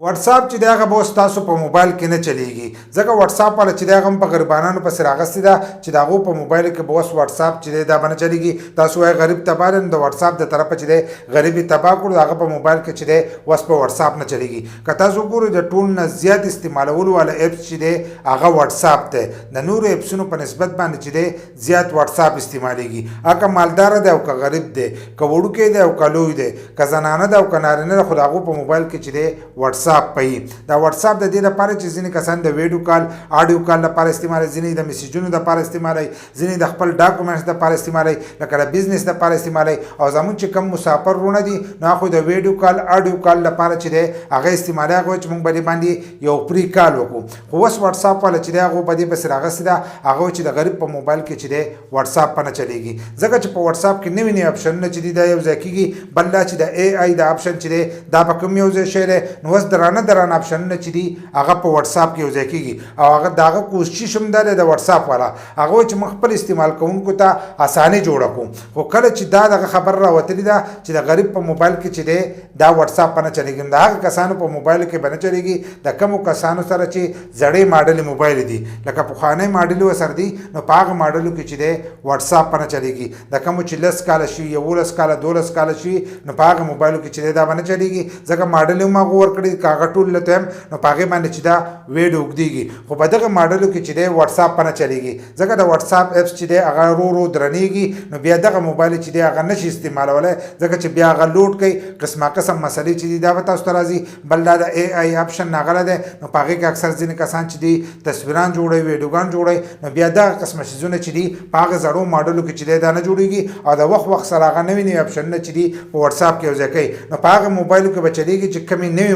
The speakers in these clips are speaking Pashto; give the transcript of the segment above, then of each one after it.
واٹس اپ چې دغه به تاسو په موبایل کې نه چلیږي ځکه واټس اپ ولا چې دغه په غریبانو په سر اغستې ده چې دغه په موبایل کې به واټس اپ چې دا باندې چلیږي تاسو وايي غریب تبارن د واټس اپ د طرفه چې ده غریبي تبا کړو دغه په موبایل کې چې ده وس په واټس اپ نه چلیږي که تاسو ګورئ د ټول نه زیات استعمالولو والا اپس چې ده هغه واټس اپ ده د نور اپسونو په نسبت باندې چې ده زیات واټس اپ استعمالېږي هغه مالدار ده او که غریب ده که وړوکی ده او که لوی ده که زنانه ده او که نارینه ده خو د هغو په موبایل کې چې ده واټس اپ پوي دا واټس اپ د دې لپاره چې ځینې کسان د ویډیو کال آډیو کال لپاره استعمالوي ځینې د میسیجونو لپاره استعمالوي ځینې د خپل ډاکومنټس لپاره استعمالوي لکه د بزنس لپاره استعمالوي او زمونږ چې کم مسافر وروڼه دي نو هغوی د ویډیو کال آډیو کال لپاره چې دی هغه استعمالوي هغه وایي چې موږ به دې باندې یو فری کال وکړو خو اوس واټس اپ والا چې دی هغو په دې پسې راغستې ده هغه وایي چې د غریب په موبایل کې چې دی واټس اپ په نه چلیږي ځکه چې په واټس اپ کې نوي نوي اپشنونه چې دي دا یو ځای کېږي بل دا چې د اے آی د اپشن چې دی دا په کوم یو ځای شی دی نو اوس درانه اپشنونه چې دي هغه په واټس اپ کې یو ځای کېږي او هغه د هغه کوشش هم دا دی د واټس اپ والا هغه وایي چې موږ خپل استعمال کوونکو ته اساني جوړه کړو خو کله چې دا دغه خبر راوتلې ده چې د غریب په موبایل کې چې دی دا واټس اپ نه چلیږي د هغه کسانو په موبایل کې به نه چلیږي د کومو کسانو سره چې زړې ماډلې موبایل دي لکه پخوانی ماډل ورسره دي نو په هغه ماډلو کې چې دی واټس اپ نه چلیږي د کومو چې 10 کاله شي 11 کاله 12 کاله شي نو په هغه موبایلو کې چې دی دا به نه چلیږي ځکه ماډل هم هغه ورکړي که هغه ټول ته نو په هغې باندې چې دا ویډیو اوږدېږي خو په دغه ماډلو کې چې دی واټس اپ نه چلیږي ځکه د واټس اپ اپس چې دی هغه ورو ورو درنېږي نو بیا دغه موبایل چې دی هغه نشي استعمالولی ځکه چې بیا هغه لوډ کوي قسمه قسم مسلې چې دي دا به تاسو ته راځي بل دا د اے آی اپشن راغلی دی نو په هغې کې اکثر ځینې کسان چې دي تصویران جوړوي ویډیوګان جوړوي نو بیا دغه قسمه څیزونه چې دي په هغه زړو ماډلو کې چې دی دا نه جوړېږي او د وخت سره هغه نوي نوي اپشنونه چې دي په واټس اپ کې یو ځای کوي نو په هغه موبایلو کې به چلیږي چې کومې نوې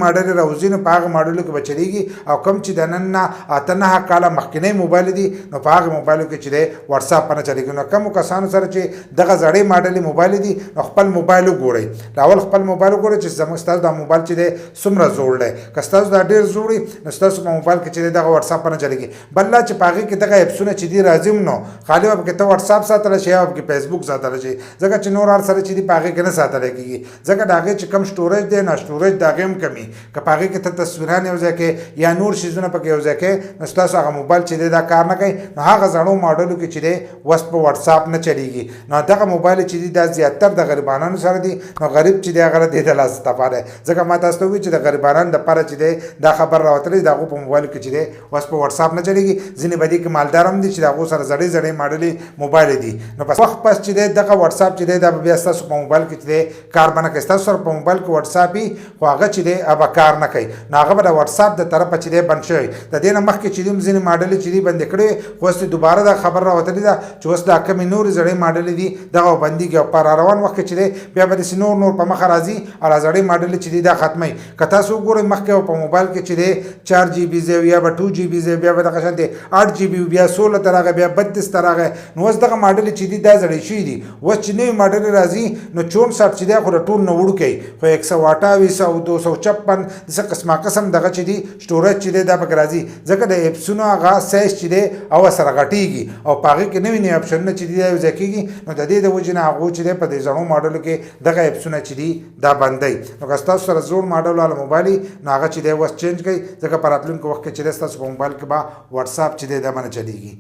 ماډلې راوځي نو په هغه ماډلو کې به چلیږي او کوم چې د نن نه 8 کاله مخکینی موبایل دي نو په هغه موبایلو کې چې دی واټس اپ نه چلیږي نو کومو کسانو سره چې دغه زړې ماډلې موبایل دي نو خپل موبایل وګورئ اول خپل موبایل وګورئ چې زموږ ستاسو دا موبایل چې دی څومره زوړ دی که ستاسو دا ډېر زوړ وي نو ستاسو په موبایل کې چې دی دغه واټس اپ نه چلیږي بل دا چې په هغې کې دغه اپسونه چې دي راځي نو خالي به پکې ته واټس اپ ساتلی شي او پکې فیسبوک ساتلی شي ځکه چې نور هر سره چې دي په هغې کې نه ساتلی کېږي ځکه د هغې چې کم سټوریج دی نو سټوریج د هغې هم کمي که په هغې کې ته تصویران یو ځای کې یا نور شیزونه پکې یو ځای کې نو ستاسو هغه موبایل چې دی دا کار نه کوي نو هغه زړو ماډلو کې چې دی اوس په واټس اپ نه چلیږي نو دغه موبایل چې دی دا زیاتر د غریبانو سره دي نو غریب چې دی هغه د دې د لاسه تپا دی ځکه ما تاسو ته ووایي چې د غریبانو دپاره چې دی دا خبر راوتلی د هغو په موبایل کې چې دی اوس په واټس اپ نه چلیږي ځینې به دي کې مالدار هم دي چې د هغو سره زړې زړې ماډلې موبایل دي نو په وخت پس چې دی دغه واټس اپ چې دی دا به بیا ستاسو په موبایل کې چې دی کار به نه کوي ستاسو سره په موبایل کې واټس اپ وي خو هغه چې دی هغه کار نه کوي نو هغه به د واټس اپ د طرفه چې دی بند شوی د دې نه مخکې چې دوی ځینې ماډلې چې دي بندې کړې خو اوس دوباره دا خبر راوتلې ده چې اوس دا کمې نورې زړې ماډلې دي دغه بندېږي او په راروان وخت کې چې دی بیا به داسې نور په مخه راځي او دا زړې ماډلې چې دي دا ختموي که تاسو وګورئ مخکې په موبایل کې چې دی 4 جی بي ځای یا به 2 جی بي ځای بیا به دغه شانتې 8 جی بي بیا 16 ته راغی بیا 32 ته راغی نو اوس دغه ماډلې چې دي دا زړې شوي دي اوس چې نوې ماډلې راځي نو 64 چې دی خو د ټول نه وړوکی خو 128 او 256 داسې قسمه قسم دغه چې دي سټوریج چې دی دا پکې راځي ځکه د اپسونو هغه سایز چې دی او سره غټېږي او په هغې کې نوي نوي اپشنونه چې دي دا یو ځای کېږي نو د دې د وجې نه هغو چې دی په دې زړو ماډلو کې دغه اپسونه چې دي دا بندوي نو که ستاسو سره زوړ ماډل والا موبایل وي نو هغه چې دی اوس چینج کوئ ځکه په راتلونکي وخت کې چې دی ستاسو په موبایل کې به واټس اپ چې دی دا باندې چلیږي